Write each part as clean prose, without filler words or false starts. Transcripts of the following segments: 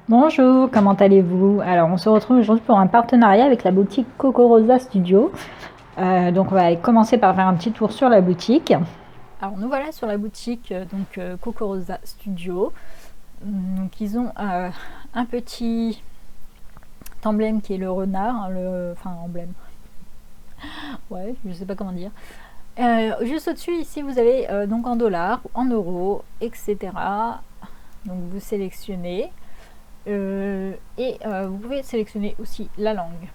Bonjour, comment allez-vous? Alors, on se retrouve aujourd'hui pour un partenariat avec la boutique Coco Rosa Studio. Donc, on va commencer par faire un petit tour sur la boutique. Alors, nous voilà sur la boutique Coco Rosa Studio. Donc, ils ont un petit emblème qui est le renard, enfin emblème. Ouais, je sais pas comment dire. Juste au-dessus, ici, vous avez donc en dollars, en euros, etc. Donc, vous sélectionnez. Vous pouvez sélectionner aussi la langue.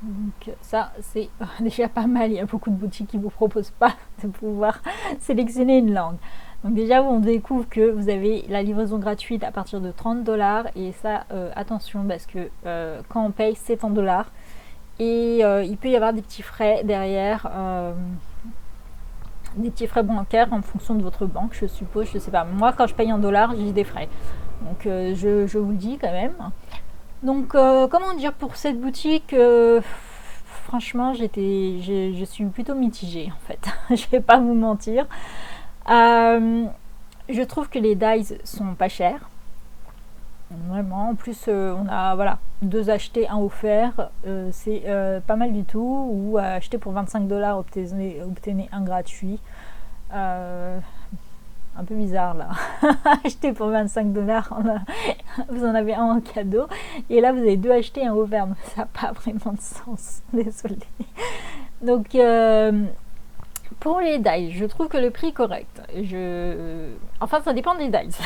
Donc ça c'est déjà pas mal, il y a beaucoup de boutiques qui vous proposent pas de pouvoir sélectionner une langue. Donc déjà on découvre que vous avez la livraison gratuite à partir de 30 $ et ça attention parce que quand on paye c'est en dollars et il peut y avoir des petits frais derrière, des petits frais bancaires en fonction de votre banque je suppose, je sais pas. Moi quand je paye en dollars j'ai des frais. Donc je vous le dis quand même. Donc comment dire pour cette boutique, franchement je suis plutôt mitigée en fait. Je vais pas vous mentir. Je trouve que les dies sont pas chers. Vraiment. En plus on a voilà 2 achetés, 1 offert. C'est pas mal du tout. Ou acheter pour 25 $, obtenez un gratuit. Un peu bizarre là. Acheter pour 25 $, vous en avez un en cadeau. Et là, vous avez 2 achetés, un offert. Ça n'a pas vraiment de sens. Désolée. Donc, pour les dies, je trouve que le prix est correct. Enfin, ça dépend des dies.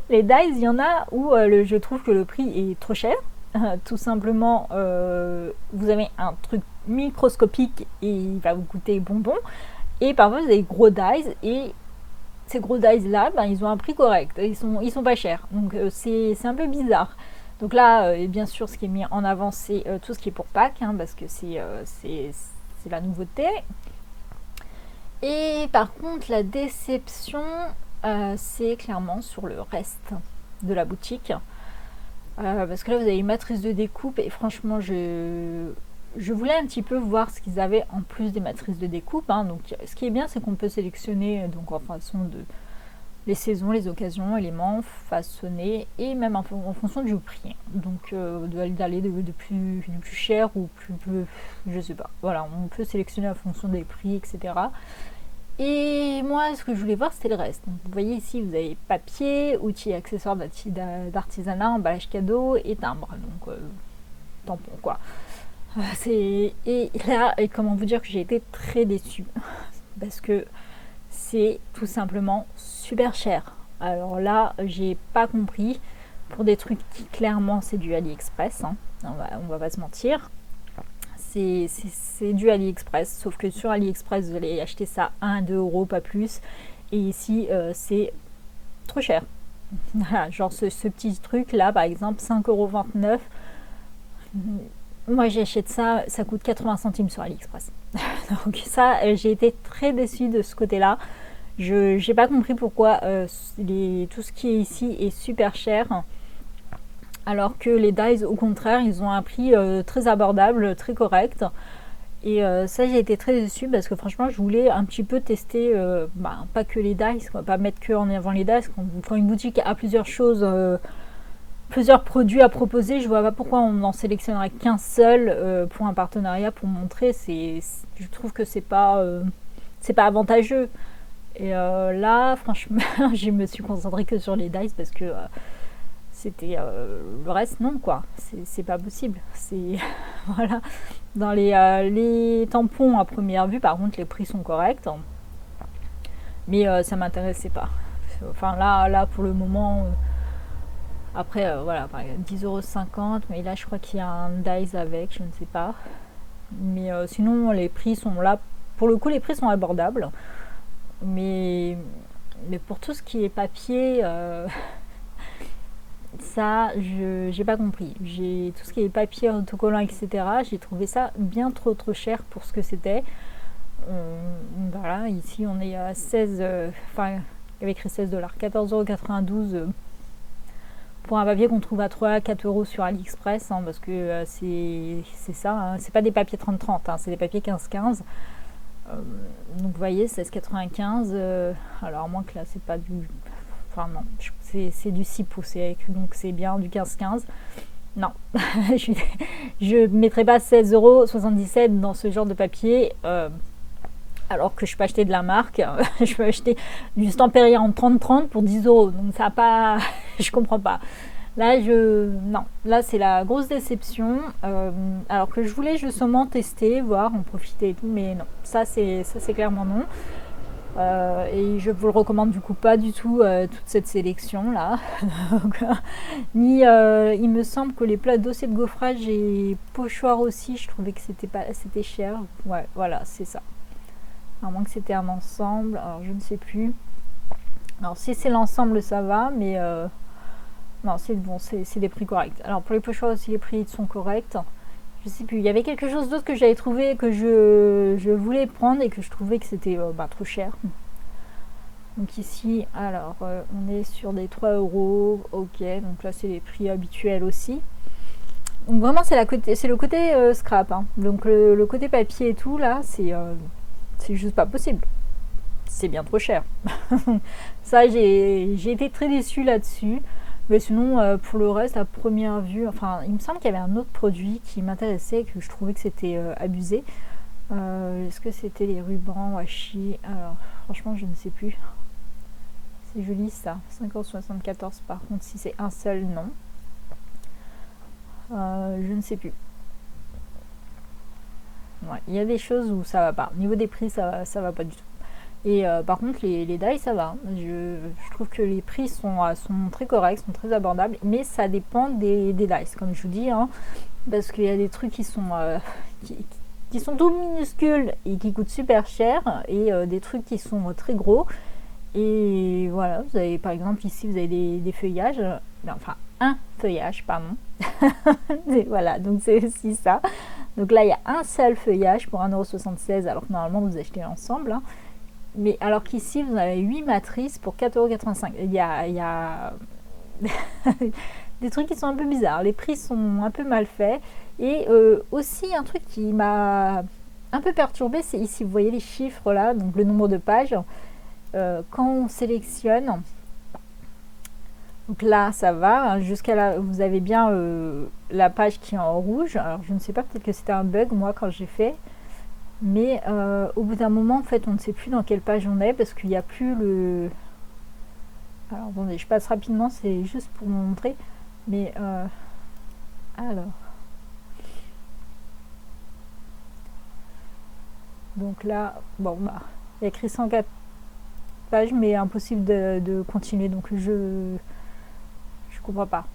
Les dies, il y en a où je trouve que le prix est trop cher. Tout simplement, vous avez un truc microscopique et il va vous coûter bonbon. Et parfois, vous avez gros dies et ces gros dies là, ils ont un prix correct, ils sont pas chers, donc c'est un peu bizarre. Donc là, bien sûr, ce qui est mis en avant, c'est tout ce qui est pour Pâques, parce que c'est la nouveauté. Et par contre, la déception, c'est clairement sur le reste de la boutique. Parce que là, vous avez une matrice de découpe et franchement, je voulais un petit peu voir ce qu'ils avaient en plus des matrices de découpe. Donc, ce qui est bien, c'est qu'on peut sélectionner donc en façon de les saisons, les occasions, éléments, façonnés et même en fonction du prix. Donc, d'aller du plus cher ou plus, je sais pas. Voilà, on peut sélectionner en fonction des prix, etc. Et moi, ce que je voulais voir, c'était le reste. Donc, vous voyez ici, vous avez papier, outils et accessoires d'artisanat, emballage cadeau et timbre. Donc, tampon quoi. Et là, comment vous dire que j'ai été très déçue parce que c'est tout simplement super cher. Alors là, j'ai pas compris pour des trucs qui clairement c'est du AliExpress. On va pas se mentir. C'est du AliExpress, sauf que sur AliExpress vous allez acheter ça 1-2 euros, pas plus. Et ici, c'est trop cher. Voilà, genre ce petit truc là, par exemple, 5,29 €. Moi j'achète ça, ça coûte 80 centimes sur AliExpress. Donc ça, j'ai été très déçue de ce côté-là. Je n'ai pas compris pourquoi tout ce qui est ici est super cher. Alors que les dies, au contraire, ils ont un prix très abordable, très correct. Et ça, j'ai été très déçue parce que franchement, je voulais un petit peu tester, pas que les dies, quoi, pas mettre que en avant les dies. Quand une boutique a plusieurs choses, plusieurs produits à proposer, je vois pas pourquoi on n'en sélectionnerait qu'un seul pour un partenariat pour montrer. Je trouve que c'est pas avantageux. Et là, franchement, je me suis concentrée que sur les dice parce que c'était le reste, non quoi. C'est pas possible. C'est voilà. Dans les tampons à première vue, par contre, les prix sont corrects, mais ça m'intéressait pas. Enfin là pour le moment. Après, voilà, 10,50 €, mais là, je crois qu'il y a un dice avec, je ne sais pas. Mais sinon, les prix sont là. Pour le coup, les prix sont abordables. Mais pour tout ce qui est papier, ça, j'ai pas compris. Tout ce qui est papier, autocollant, etc., j'ai trouvé ça bien trop cher pour ce que c'était. Voilà, ici, on est à 16, enfin, il y avait écrit 16 $, 14,92 € pour un papier qu'on trouve à 3-4 € sur AliExpress, parce que c'est ça, c'est pas des papiers 30-30, c'est des papiers 15-15. Donc vous voyez, 16,95, alors à moins que là c'est pas du enfin non, c'est du 6 pouces, donc c'est bien du 15-15. Non, je ne mettrai pas 16,77 € dans ce genre de papier, alors que je peux acheter de la marque. Je peux acheter du Stampéria en 30-30 pour 10 €, donc ça n'a pas... je comprends pas. Là, non, là c'est la grosse déception, alors que je voulais justement tester, voir, en profiter et tout, mais non, ça c'est clairement non. Et je vous le recommande du coup pas du tout, toute cette sélection là. Ni il me semble que les plats dossiers de gaufrage et pochoirs aussi, je trouvais que c'était cher. Ouais, voilà, c'est ça. À moins que c'était un ensemble, alors je ne sais plus. Alors si c'est l'ensemble ça va, mais non, c'est bon, c'est des prix corrects. Alors pour les pochoirs aussi, les prix sont corrects. Je sais plus, il y avait quelque chose d'autre que j'avais trouvé, que je voulais prendre et que je trouvais que c'était trop cher. Donc ici, alors on est sur des 3 €, ok, donc là c'est les prix habituels aussi. Donc vraiment c'est le côté scrap, hein. Donc le côté papier et tout là, c'est juste pas possible. C'est bien trop cher. Ça, j'ai été très déçue là-dessus. Mais sinon, pour le reste, à première vue, enfin, il me semble qu'il y avait un autre produit qui m'intéressait, que je trouvais que c'était abusé. Est-ce que c'était les rubans washi? Alors, franchement, je ne sais plus. C'est joli ça. 5,74 €. Par contre, si c'est un seul, non. Je ne sais plus. Ouais, il y a des choses où ça va pas. Au niveau des prix, ça va pas du tout. Et par contre, les dies, ça va. Je trouve que les prix sont très corrects, sont très abordables, mais ça dépend des dies, comme je vous dis, hein, parce qu'il y a des trucs qui sont tout minuscules et qui coûtent super cher, et des trucs qui sont très gros. Et voilà, vous avez par exemple ici, vous avez des feuillages, enfin un feuillage, pardon. Et voilà, donc c'est aussi ça. Donc là, il y a un seul feuillage pour 1,76 €, alors que normalement vous achetez l'ensemble, hein. Mais alors qu'ici, vous avez 8 matrices pour 4,85 €. Il y a des trucs qui sont un peu bizarres. Les prix sont un peu mal faits. Et aussi, un truc qui m'a un peu perturbée, c'est ici, vous voyez les chiffres là, donc le nombre de pages. Quand on sélectionne, donc là, ça va. Hein, jusqu'à là, vous avez bien la page qui est en rouge. Alors, je ne sais pas, peut-être que c'était un bug, moi, quand j'ai fait. Mais au bout d'un moment, en fait, on ne sait plus dans quelle page on est parce qu'il n'y a plus le... Alors, attendez, je passe rapidement, c'est juste pour vous montrer. Mais, alors... Donc là, bon, bah, il y a écrit 104 pages, mais impossible de continuer. Donc, je comprends pas.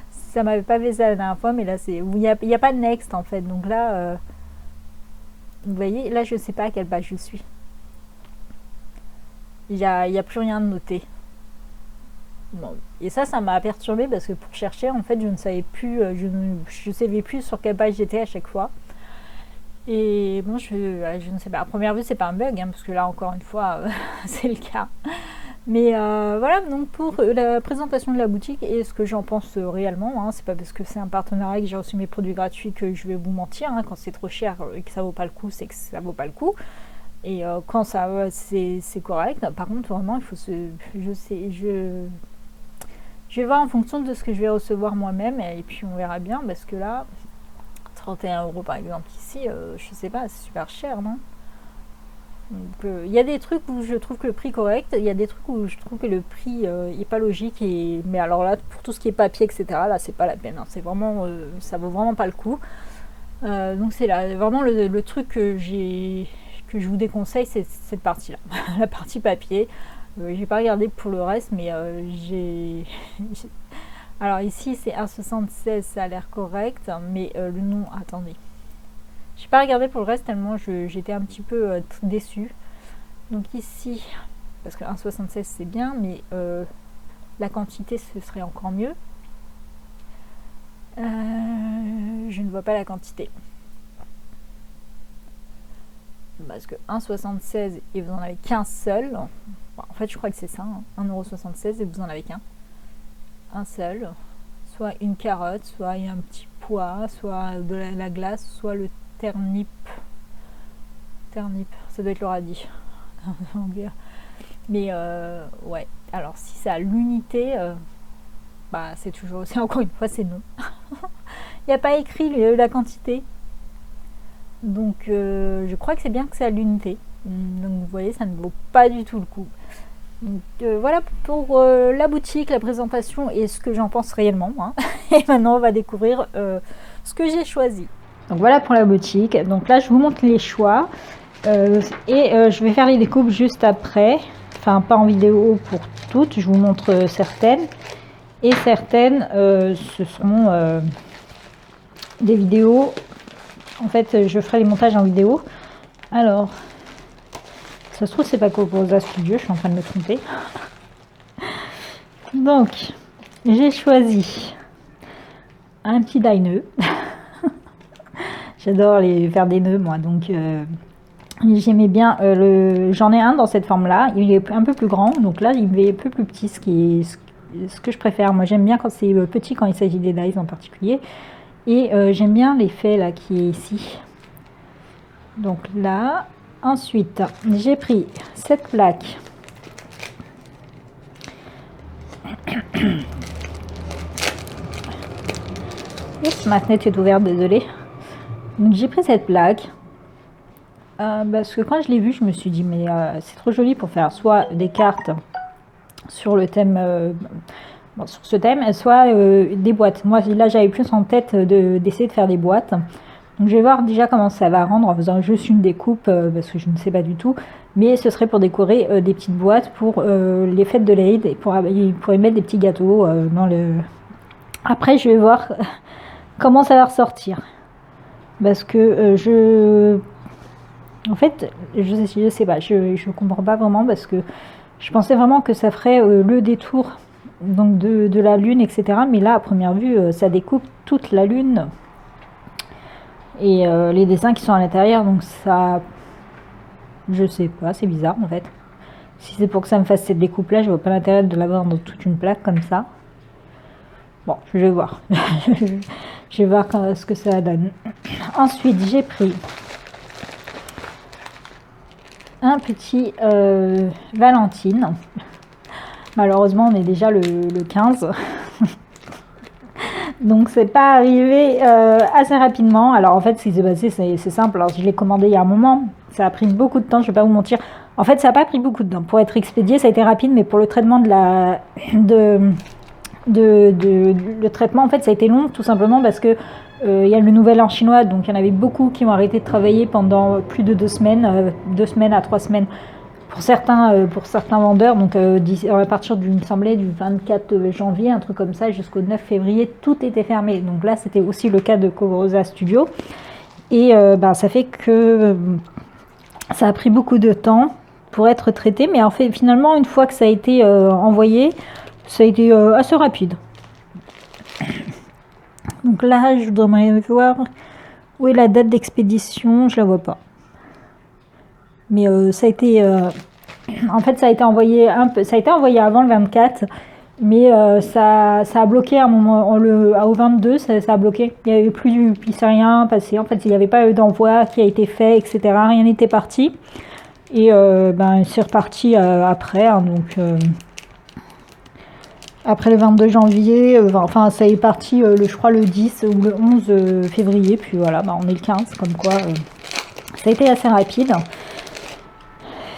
Ça m'avait pas fait ça la dernière fois, mais là, c'est... Il n'y a pas de next, en fait. Donc là... vous voyez, là je ne sais pas à quelle page je suis. Il n'y a plus rien de noté. Bon. Et ça m'a perturbée parce que pour chercher, en fait, je ne savais plus, je savais plus sur quelle page j'étais à chaque fois. Et bon, je ne sais pas. À première vue, c'est pas un bug, hein, parce que là, encore une fois, c'est le cas. Mais voilà, donc pour la présentation de la boutique et ce que j'en pense réellement, hein, c'est pas parce que c'est un partenariat que j'ai reçu mes produits gratuits que je vais vous mentir, hein. Quand c'est trop cher et que ça vaut pas le coup, c'est que ça vaut pas le coup. Et quand ça c'est correct. Par contre, vraiment, il faut je vais voir en fonction de ce que je vais recevoir moi-même, et puis on verra bien, parce que là, 31 € par exemple ici, je sais pas, c'est super cher, non? Donc il y a des trucs où je trouve que le prix est correct, il y a des trucs où je trouve que le prix est pas logique, mais alors là, pour tout ce qui est papier, etc., là c'est pas la peine, hein. C'est vraiment, ça vaut vraiment pas le coup. Donc c'est là vraiment le truc que je vous déconseille, c'est cette partie là. La partie papier. J'ai pas regardé pour le reste, mais alors ici c'est 1,76, ça a l'air correct, mais le nom, attendez, j'ai pas regardé pour le reste tellement j'étais un petit peu déçue. Donc ici, parce que 1,76 c'est bien, mais la quantité ce serait encore mieux. Je ne vois pas la quantité. Parce que 1,76 et vous en avez qu'un seul. Bon, en fait, je crois que c'est ça, hein, 1,76 € et vous en avez qu'un. Un seul. Soit une carotte, soit un petit pois, soit de la glace, soit le ternip. Ternip, ça doit être le radis. Mais ouais, Alors si c'est à l'unité, bah c'est toujours, c'est encore une fois c'est non. Il n'y a pas écrit la quantité. Donc je crois que c'est bien que c'est à l'unité. Donc vous voyez, ça ne vaut pas du tout le coup. Donc voilà pour la boutique, la présentation et ce que j'en pense réellement. Hein. Et maintenant on va découvrir ce que j'ai choisi. Donc voilà pour la boutique. Donc là je vous montre les choix. Je vais faire les découpes juste après. Enfin pas en vidéo pour toutes, je vous montre certaines. Et certaines ce seront des vidéos. En fait je ferai les montages en vidéo. Alors ça se trouve c'est pas Cobrosa Studio, je suis en train de me tromper. Donc j'ai choisi un petit die-nœud. J'adore faire des nœuds moi, donc j'aimais bien j'en ai un dans cette forme là, il est un peu plus grand, donc là il est un peu plus petit, ce que je préfère. Moi j'aime bien quand c'est petit, quand il s'agit des dies en particulier, et j'aime bien l'effet là qui est ici. Donc là, ensuite j'ai pris cette plaque. Oups, ma fenêtre est ouverte, désolée. Donc j'ai pris cette plaque parce que quand je l'ai vue, je me suis dit mais c'est trop joli pour faire soit des cartes sur le thème, sur ce thème, soit des boîtes. Moi là j'avais plus en tête d'essayer de faire des boîtes. Donc je vais voir déjà comment ça va rendre en faisant juste une découpe parce que je ne sais pas du tout. Mais ce serait pour décorer des petites boîtes pour les fêtes de l'Aïd et pour y mettre des petits gâteaux dans le. Après je vais voir comment ça va ressortir. Parce que en fait, je sais pas, je comprends pas vraiment parce que je pensais vraiment que ça ferait le détour donc de la lune, etc. Mais là, à première vue, ça découpe toute la lune et les dessins qui sont à l'intérieur, donc ça, je sais pas, c'est bizarre en fait. Si c'est pour que ça me fasse cette découpe là, je vois pas l'intérêt de l'avoir dans toute une plaque comme ça. Bon, je vais voir. Je vais voir ce que ça donne. Ensuite, j'ai pris un petit Valentine. Malheureusement, on est déjà le 15. Donc, c'est pas arrivé assez rapidement. Alors, en fait, ce qui s'est passé, c'est simple. Alors, je l'ai commandé il y a un moment. Ça a pris beaucoup de temps, je vais pas vous mentir. En fait, ça n'a pas pris beaucoup de temps. Pour être expédié, ça a été rapide, mais pour le traitement le traitement, en fait, ça a été long, tout simplement parce que il y a le nouvel an chinois, donc il y en avait beaucoup qui ont arrêté de travailler pendant plus de 2 semaines, 2 semaines à 3 semaines pour certains vendeurs. Donc à partir il me semblait du 24 janvier, un truc comme ça, jusqu'au 9 février, tout était fermé. Donc là, c'était aussi le cas de Cobrosa Studio. Et ça fait que ça a pris beaucoup de temps pour être traité, mais en fait, finalement, une fois que ça a été envoyé, ça a été assez rapide. Donc là, je voudrais voir où est la date d'expédition. Je la vois pas. Mais ça a été, en fait, ça a été envoyé ça a été envoyé avant le 24, mais ça a bloqué à un moment, au 22, ça a bloqué. Il n'y avait plus, il s'est rien passé. En fait, il n'y avait pas eu d'envoi qui a été fait, etc. Rien n'était parti. Et c'est reparti après, hein, donc. Après le 22 janvier, enfin ça est parti je crois le 10 ou le 11 février, puis voilà, on est le 15, comme quoi ça a été assez rapide.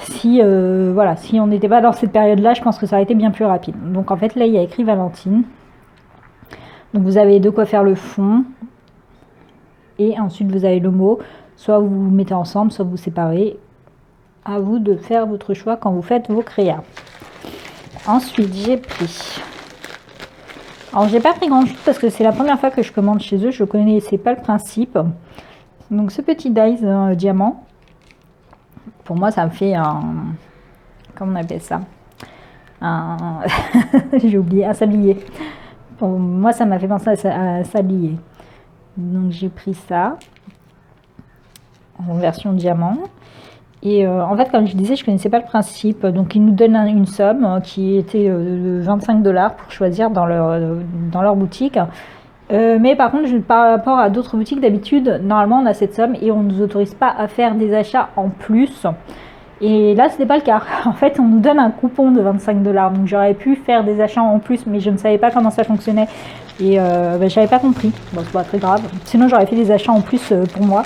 Si on n'était pas dans cette période-là, je pense que ça aurait été bien plus rapide. Donc en fait là il y a écrit Valentine. Donc vous avez de quoi faire le fond. Et ensuite vous avez le mot. Soit vous vous mettez ensemble, soit vous séparez. À vous de faire votre choix quand vous faites vos créas. Ensuite j'ai pris... Alors j'ai pas pris grand chose parce que c'est la première fois que je commande chez eux, je connaissais pas le principe. Donc ce petit dies diamant, pour moi ça me fait un... Comment on appelle ça? J'ai oublié, un sablier. Pour moi ça m'a fait penser à un sablier. Donc j'ai pris ça en version diamant. Et en fait, comme je disais, je connaissais pas le principe. Donc, ils nous donnent une somme qui était de 25$ pour choisir dans leur boutique. Mais par contre, par rapport à d'autres boutiques, d'habitude, normalement, on a cette somme et on ne nous autorise pas à faire des achats en plus. Et là, c'était pas le cas. En fait, on nous donne un coupon de 25 $. Donc, j'aurais pu faire des achats en plus, mais je ne savais pas comment ça fonctionnait. Et j'avais pas compris. Bon, c'est pas très grave. Sinon, j'aurais fait des achats en plus pour moi.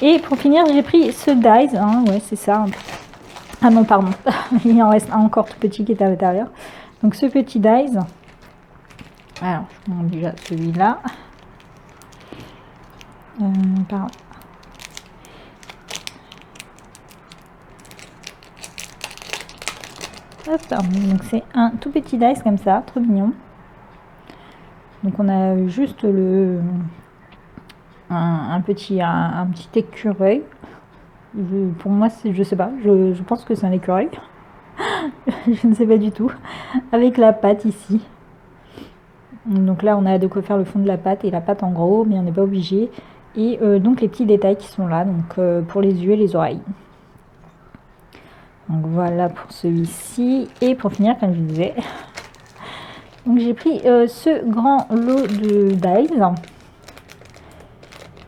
Et pour finir, j'ai pris ce dies. Hein, ouais, c'est ça. Ah non, pardon. Il en reste un encore tout petit qui est à l'intérieur. Donc, ce petit dies. Alors, je vous montre déjà celui-là. Pardon. Hop, donc c'est un tout petit dice comme ça, trop mignon. Donc on a juste un petit écureuil. Pour moi, je sais pas, je pense que c'est un écureuil. Je ne sais pas du tout. Avec la patte ici. Donc là, on a de quoi faire le fond de la pâte et la pâte en gros, mais on n'est pas obligé. Et donc les petits détails qui sont là, donc pour les yeux et les oreilles. Donc voilà pour celui-ci. Et pour finir, comme je disais, donc j'ai pris ce grand lot de dies.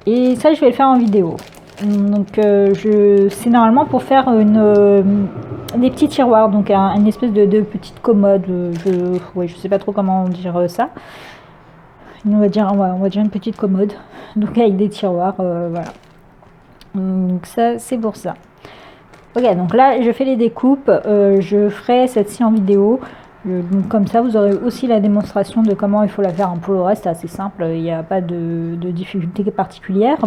Et ça, je vais le faire en vidéo. Donc c'est normalement pour faire des petits tiroirs, donc une espèce de petite commode. Je sais pas trop comment dire ça. On va dire une petite commode, donc avec des tiroirs, voilà. Donc ça, c'est pour ça. Ok, donc là je fais les découpes, je ferai cette-ci en vidéo, donc comme ça vous aurez aussi la démonstration de comment il faut la faire. Pour le reste c'est assez simple, il n'y a pas de difficulté particulière,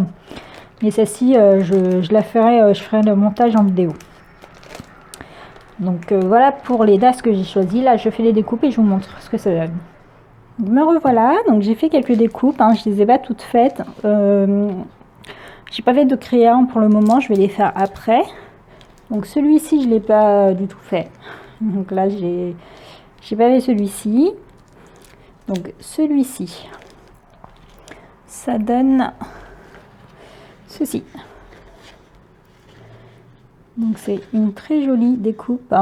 mais celle-ci je la ferai, je ferai le montage en vidéo. Donc voilà pour les dates que j'ai choisies. Là je fais les découpes et je vous montre ce que ça donne. Me revoilà, donc j'ai fait quelques découpes, hein, je les ai pas toutes faites, j'ai pas fait de crayon pour le moment, je vais les faire après. Donc celui-ci je l'ai pas du tout fait, donc là j'ai pas fait celui-ci. Donc celui-ci ça donne ceci, donc c'est une très jolie découpe,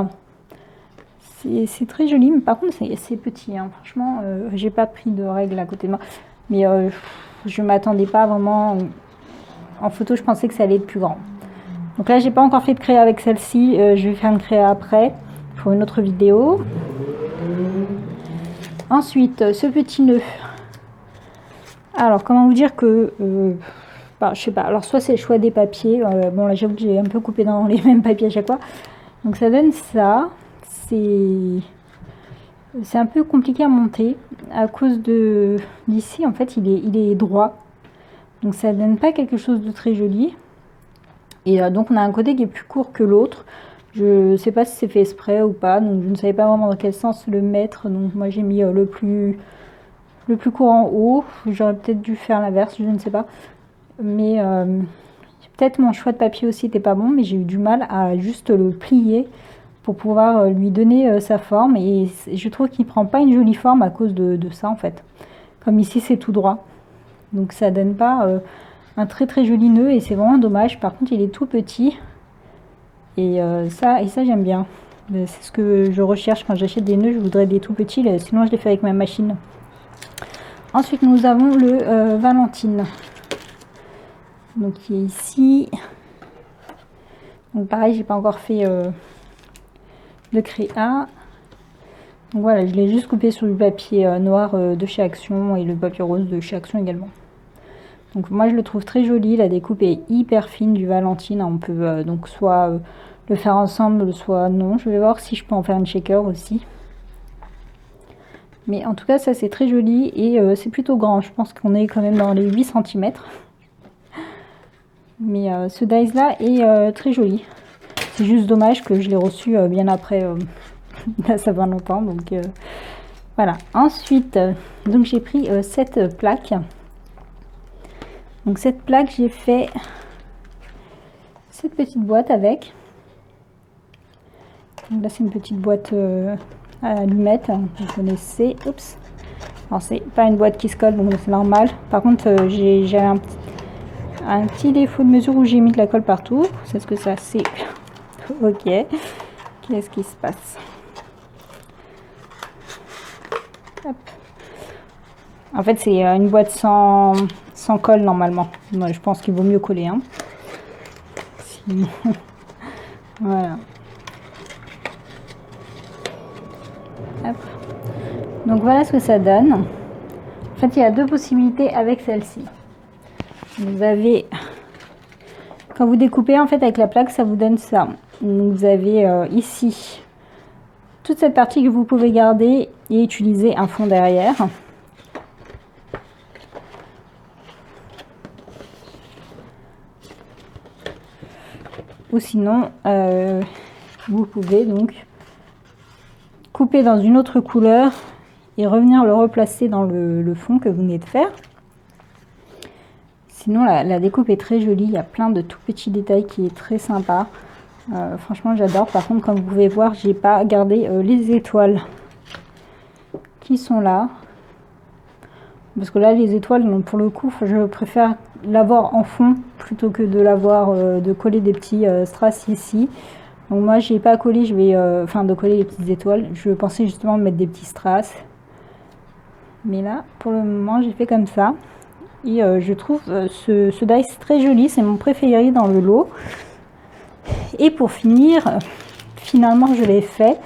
c'est très joli, mais par contre c'est petit, hein. Franchement j'ai pas pris de règle à côté de moi, mais je m'attendais pas vraiment en photo, je pensais que ça allait être plus grand. Donc là, j'ai pas encore fait de créa avec celle-ci. Je vais faire une créa après pour une autre vidéo. Ensuite, ce petit nœud. Alors, comment vous dire que... je sais pas. Alors, soit c'est le choix des papiers. Bon, là, j'avoue que j'ai un peu coupé dans les mêmes papiers à chaque fois. Donc, ça donne ça. C'est un peu compliqué à monter à cause d'ici. En fait, il est droit. Donc, ça donne pas quelque chose de très joli. Et donc on a un côté qui est plus court que l'autre. Je sais pas si c'est fait exprès ou pas, donc je ne savais pas vraiment dans quel sens le mettre. Donc moi j'ai mis le plus court en haut. J'aurais peut-être dû faire l'inverse, je ne sais pas. Mais peut-être mon choix de papier aussi n'était pas bon, mais j'ai eu du mal à juste le plier pour pouvoir lui donner sa forme. Et je trouve qu'il prend pas une jolie forme à cause de ça en fait. Comme ici c'est tout droit. Donc ça donne pas... un très très joli nœud et c'est vraiment dommage. Par contre il est tout petit et ça j'aime bien. C'est ce que je recherche quand j'achète des nœuds, je voudrais des tout petits, sinon je les fais avec ma machine. Ensuite nous avons le Valentine, donc qui est ici. Donc pareil, j'ai pas encore fait de créa. Donc voilà, je l'ai juste coupé sur du papier noir de chez Action et le papier rose de chez Action également. Donc moi je le trouve très joli, la découpe est hyper fine du Valentine. On peut donc soit le faire ensemble, soit non. Je vais voir si je peux en faire une shaker aussi. Mais en tout cas ça c'est très joli et c'est plutôt grand. Je pense qu'on est quand même dans les 8 cm. Mais ce dies là est très joli. C'est juste dommage que je l'ai reçu bien après. Là ça va longtemps, donc voilà. Ensuite donc j'ai pris cette plaque. Donc cette plaque, j'ai fait cette petite boîte avec. Donc là c'est une petite boîte à allumettes, vous connaissez. Oups. Alors c'est pas une boîte qui se colle, donc c'est normal. Par contre j'ai un petit défaut de mesure où j'ai mis de la colle partout. C'est ce que ça c'est. Ok. Qu'est-ce qui se passe? Hop. En fait c'est une boîte sans colle normalement. Moi, je pense qu'il vaut mieux coller. Hein. Sinon... Voilà. Hop. Donc voilà ce que ça donne. En fait, il y a deux possibilités avec celle-ci. Vous avez, quand vous découpez en fait avec la plaque, ça vous donne ça. Donc vous avez ici toute cette partie que vous pouvez garder et utiliser un fond derrière. Ou sinon, vous pouvez donc couper dans une autre couleur et revenir le replacer dans le fond que vous venez de faire. Sinon, la découpe est très jolie. Il y a plein de tout petits détails qui est très sympa. Franchement, j'adore. Par contre, comme vous pouvez voir, j'ai pas gardé les étoiles qui sont là. Parce que là, les étoiles, pour le coup, je préfère l'avoir en fond plutôt que de l'avoir, de coller des petits strass ici. Donc moi, j'ai pas collé, je vais, enfin, de coller les petites étoiles. Je pensais justement mettre des petits strass. Mais là, pour le moment, j'ai fait comme ça. Et je trouve ce dice très joli. C'est mon préféré dans le lot. Et pour finir, finalement, je l'ai fait.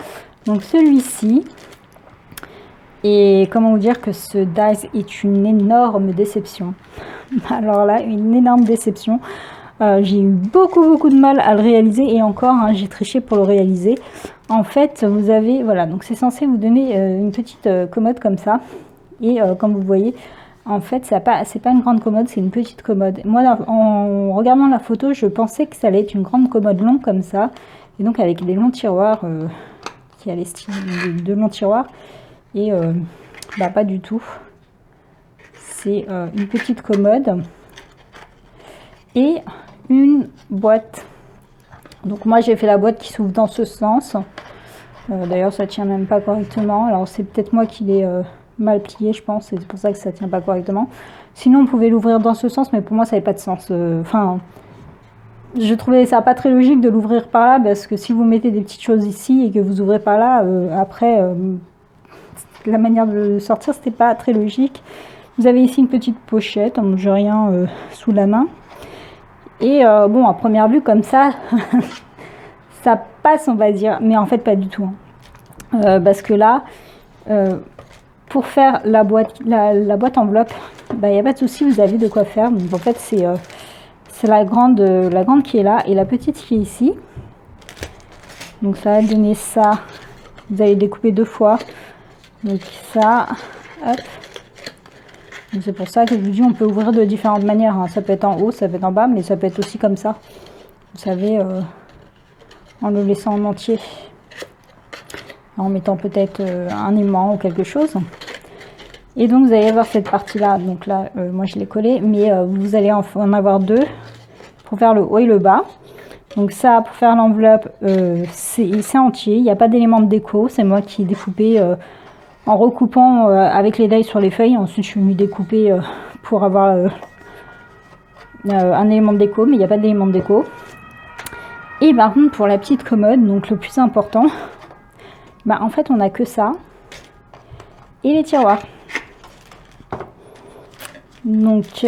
Donc celui-ci. Et comment vous dire que ce dice est une énorme déception. Alors là, une énorme déception. J'ai eu beaucoup de mal à le réaliser et encore, hein, j'ai triché pour le réaliser. En fait, vous avez, voilà, donc c'est censé vous donner une petite commode comme ça. Et comme vous voyez, en fait, c'est pas une grande commode, c'est une petite commode. Moi, en regardant la photo, je pensais que ça allait être une grande commode longue comme ça. Et donc avec des longs tiroirs, qui a les styles de longs tiroirs. Et bah, pas du tout. C'est une petite commode et une boîte. Donc moi j'ai fait la boîte qui s'ouvre dans ce sens. D'ailleurs ça tient même pas correctement. Alors c'est peut-être moi qui l'ai mal plié, je pense. C'est pour ça que ça tient pas correctement. Sinon on pouvait l'ouvrir dans ce sens, mais pour moi ça n'avait pas de sens. Enfin, je trouvais ça pas très logique de l'ouvrir par là, parce que si vous mettez des petites choses ici et que vous ouvrez par là, après la manière de le sortir, c'était pas très logique. Vous avez ici une petite pochette, donc j'ai rien sous la main. Et bon, à première vue, comme ça, ça passe, on va dire. Mais en fait, pas du tout. Hein. Parce que là, pour faire la boîte enveloppe, bah, y a pas de souci, vous avez de quoi faire. Donc en fait, c'est la grande qui est là et la petite qui est ici. Donc ça va donner ça. Vous allez découper deux fois. Donc ça, hop. C'est pour ça que je vous dis, on peut ouvrir de différentes manières. Hein. Ça peut être en haut, ça peut être en bas, mais ça peut être aussi comme ça. Vous savez, en le laissant en entier. En mettant peut-être un aimant ou quelque chose. Et donc vous allez avoir cette partie-là. Donc là, moi je l'ai collé, mais vous allez en avoir deux pour faire le haut et le bas. Donc ça, pour faire l'enveloppe, c'est entier. Il n'y a pas d'élément de déco. C'est moi qui ai découpé en recoupant avec les die sur les feuilles. Ensuite, je suis venue découper pour avoir un élément de déco, mais il n'y a pas d'élément de déco. Et par contre, pour la petite commode, donc le plus important, bah, en fait, on n'a que ça et les tiroirs. Donc,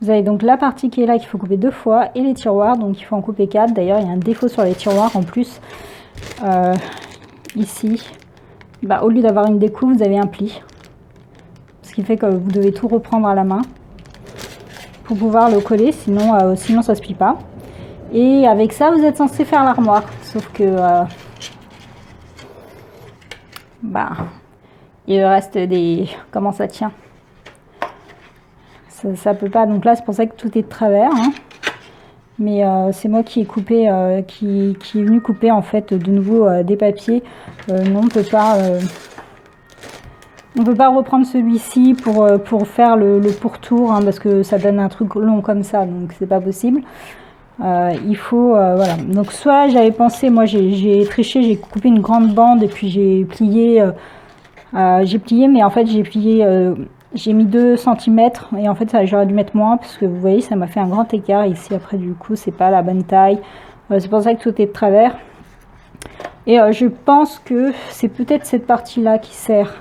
vous avez donc la partie qui est là qu'il faut couper deux fois et les tiroirs, donc il faut en couper 4. D'ailleurs, il y a un défaut sur les tiroirs en plus. Ici, bah, au lieu d'avoir une découpe, vous avez un pli. Ce qui fait que vous devez tout reprendre à la main pour pouvoir le coller, sinon, sinon ça se plie pas. Et avec ça, vous êtes censé faire l'armoire. Sauf que bah, il reste des... Comment ça tient? Ça peut pas. Donc là, c'est pour ça que tout est de travers. Hein. Mais c'est moi qui ai coupé, qui est venu couper en fait de nouveau des papiers. Non, on peut pas reprendre celui-ci pour faire le pourtour, hein, parce que ça donne un truc long comme ça, donc c'est pas possible. Il faut voilà. Donc soit j'avais pensé, moi j'ai triché, j'ai coupé une grande bande et puis j'ai plié, mais en fait j'ai plié. J'ai mis 2 cm et en fait j'aurais dû mettre moins parce que vous voyez ça m'a fait un grand écart ici. Après du coup c'est pas la bonne taille, c'est pour ça que tout est de travers. Et je pense que c'est peut-être cette partie là qui sert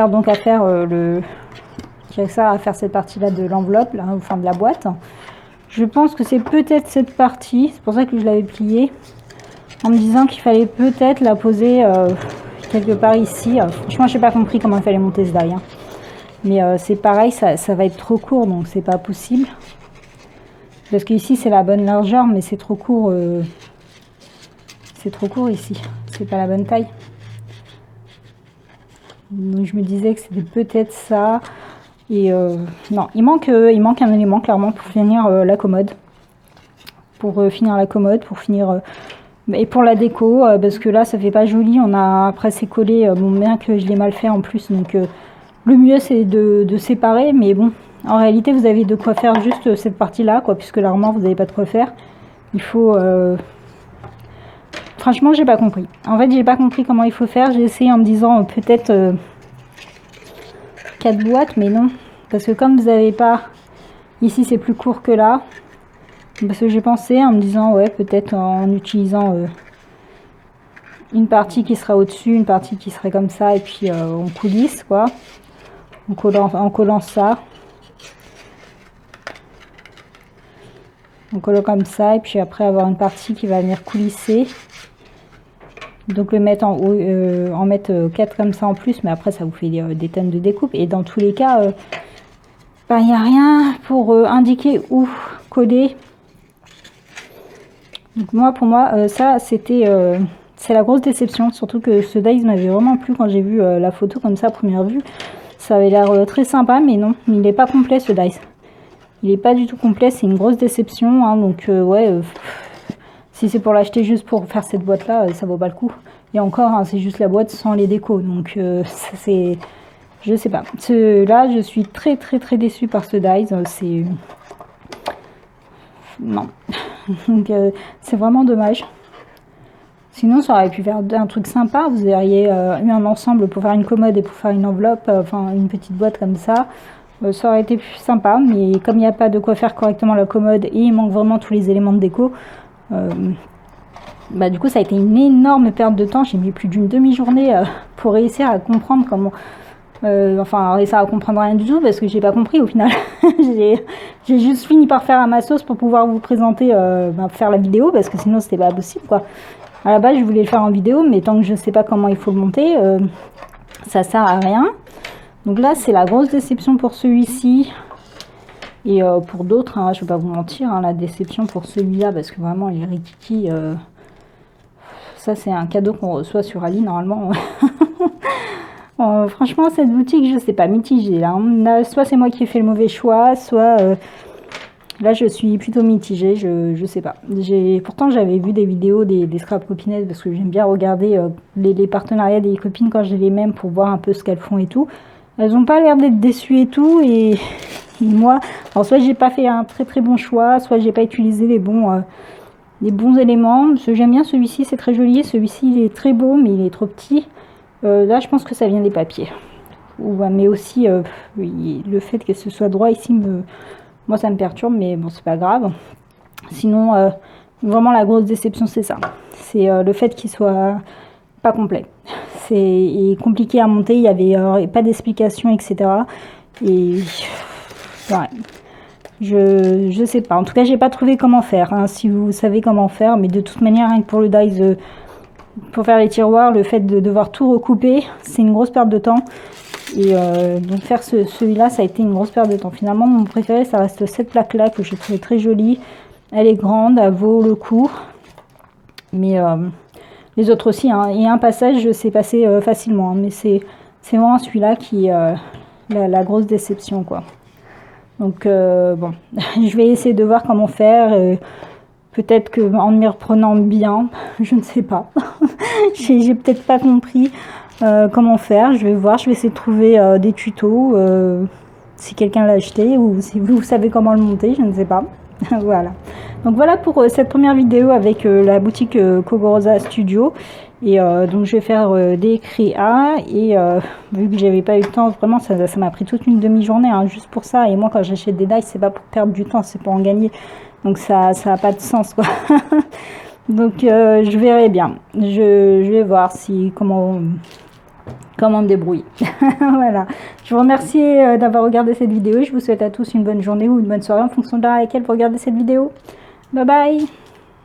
donc à faire qui sert à faire cette partie là de l'enveloppe, enfin de la boîte. Je pense que c'est peut-être cette partie, c'est pour ça que je l'avais pliée, en me disant qu'il fallait peut-être la poser quelque part ici. Franchement, j'ai pas compris comment il fallait monter ce die, hein. Mais c'est pareil, ça va être trop court, donc c'est pas possible. Parce qu'ici, c'est la bonne largeur, mais c'est trop court. C'est trop court ici. C'est pas la bonne taille. Donc je me disais que c'était peut-être ça. Et non, il manque un élément, clairement, pour finir la commode. Pour finir la commode, pour finir... et pour la déco, parce que là, ça fait pas joli. On a après, c'est collé. Bon, bien que je l'ai mal fait en plus, donc... le mieux c'est de séparer, mais bon, en réalité vous avez de quoi faire juste cette partie-là, quoi, puisque l'armoire vous n'avez pas de quoi faire. Il faut... Franchement, j'ai pas compris. En fait, j'ai pas compris comment il faut faire. J'ai essayé en me disant peut-être 4 boîtes, mais non. Parce que comme vous n'avez pas... Ici, c'est plus court que là. Parce que j'ai pensé en me disant, ouais, peut-être en utilisant... une partie qui sera au-dessus, une partie qui serait comme ça, et puis on coulisse, quoi. En collant ça, en collant comme ça, et puis après avoir une partie qui va venir coulisser, donc le mettre en haut, en mettre 4 comme ça en plus, mais après ça vous fait des tonnes de découpe, et dans tous les cas il n'y a rien pour indiquer où coller. Donc pour moi ça c'était c'est la grosse déception, surtout que ce dies m'avait vraiment plu quand j'ai vu la photo comme ça à première vue. Ça avait l'air très sympa, mais non, il n'est pas complet ce dice. Il n'est pas du tout complet, c'est une grosse déception, hein, donc ouais, si c'est pour l'acheter juste pour faire cette boîte-là, ça vaut pas le coup. Et encore, hein, c'est juste la boîte sans les décos, donc c'est... Je sais pas. Là, je suis très déçue par ce dice, c'est... Non. Donc c'est vraiment dommage. Sinon, ça aurait pu faire un truc sympa. Vous auriez eu un ensemble pour faire une commode et pour faire une enveloppe, enfin une petite boîte comme ça. Ça aurait été plus sympa. Mais comme il n'y a pas de quoi faire correctement la commode et il manque vraiment tous les éléments de déco, du coup, ça a été une énorme perte de temps. J'ai mis plus d'une demi-journée pour réussir à comprendre comment... réussir à comprendre rien du tout parce que j'ai pas compris au final. J'ai juste fini par faire à ma sauce pour pouvoir vous présenter, faire la vidéo parce que sinon c'était pas possible, quoi. À la base, je voulais le faire en vidéo, mais tant que je ne sais pas comment il faut le monter, ça sert à rien. Donc là, c'est la grosse déception pour celui-ci. Et pour d'autres, hein, je ne vais pas vous mentir, hein, la déception pour celui-là, parce que vraiment, les rikiki, ça c'est un cadeau qu'on reçoit sur Ali, normalement. Franchement, cette boutique, je ne sais pas, mitigée. Là, soit c'est moi qui ai fait le mauvais choix, soit... là, je suis plutôt mitigée, je sais pas. Pourtant, j'avais vu des vidéos des scrap copinettes parce que j'aime bien regarder les partenariats des copines quand j'ai les mêmes pour voir un peu ce qu'elles font et tout. Elles n'ont pas l'air d'être déçues et tout. Et moi, alors soit j'ai pas fait un très bon choix, soit j'ai pas utilisé les bons éléments. Parce que j'aime bien celui-ci, c'est très joli. Celui-ci, il est très beau, mais il est trop petit. Là, je pense que ça vient des papiers. Mais aussi, le fait que ce soit droit ici moi ça me perturbe, mais bon, c'est pas grave. Sinon, vraiment la grosse déception, c'est ça. C'est le fait qu'il soit pas complet. C'est compliqué à monter, il y avait pas d'explication, etc. Et ouais, je sais pas. En tout cas, j'ai pas trouvé comment faire. Hein, si vous savez comment faire, mais de toute manière, rien que pour le dies, pour faire les tiroirs, le fait de devoir tout recouper, c'est une grosse perte de temps. Et donc faire celui-là, ça a été une grosse perte de temps. Finalement, mon préféré, ça reste cette plaque-là que j'ai trouvée très jolie. Elle est grande, elle vaut le coup. Mais les autres aussi, hein. Et un passage, c'est passé facilement. Hein. Mais c'est vraiment celui-là qui est la grosse déception, quoi. Donc bon, je vais essayer de voir comment faire. Peut-être qu'en m'y reprenant bien, je ne sais pas. J'ai peut-être pas compris. Comment faire, je vais voir, je vais essayer de trouver des tutos si quelqu'un l'a acheté ou si vous savez comment le monter, je ne sais pas. Voilà, donc voilà pour cette première vidéo avec la boutique Kogorosa Studio. Et donc je vais faire des créas et vu que j'avais pas eu le temps, vraiment ça m'a pris toute une demi-journée, hein, juste pour ça. Et moi quand j'achète des dies, c'est pas pour perdre du temps, c'est pour en gagner, donc ça a pas de sens, quoi. Donc je verrai bien, je vais voir comment me débrouiller. Voilà, Je vous remercie d'avoir regardé cette vidéo. Je vous souhaite à tous une bonne journée ou une bonne soirée en fonction de l'heure à laquelle vous regardez cette vidéo. Bye bye.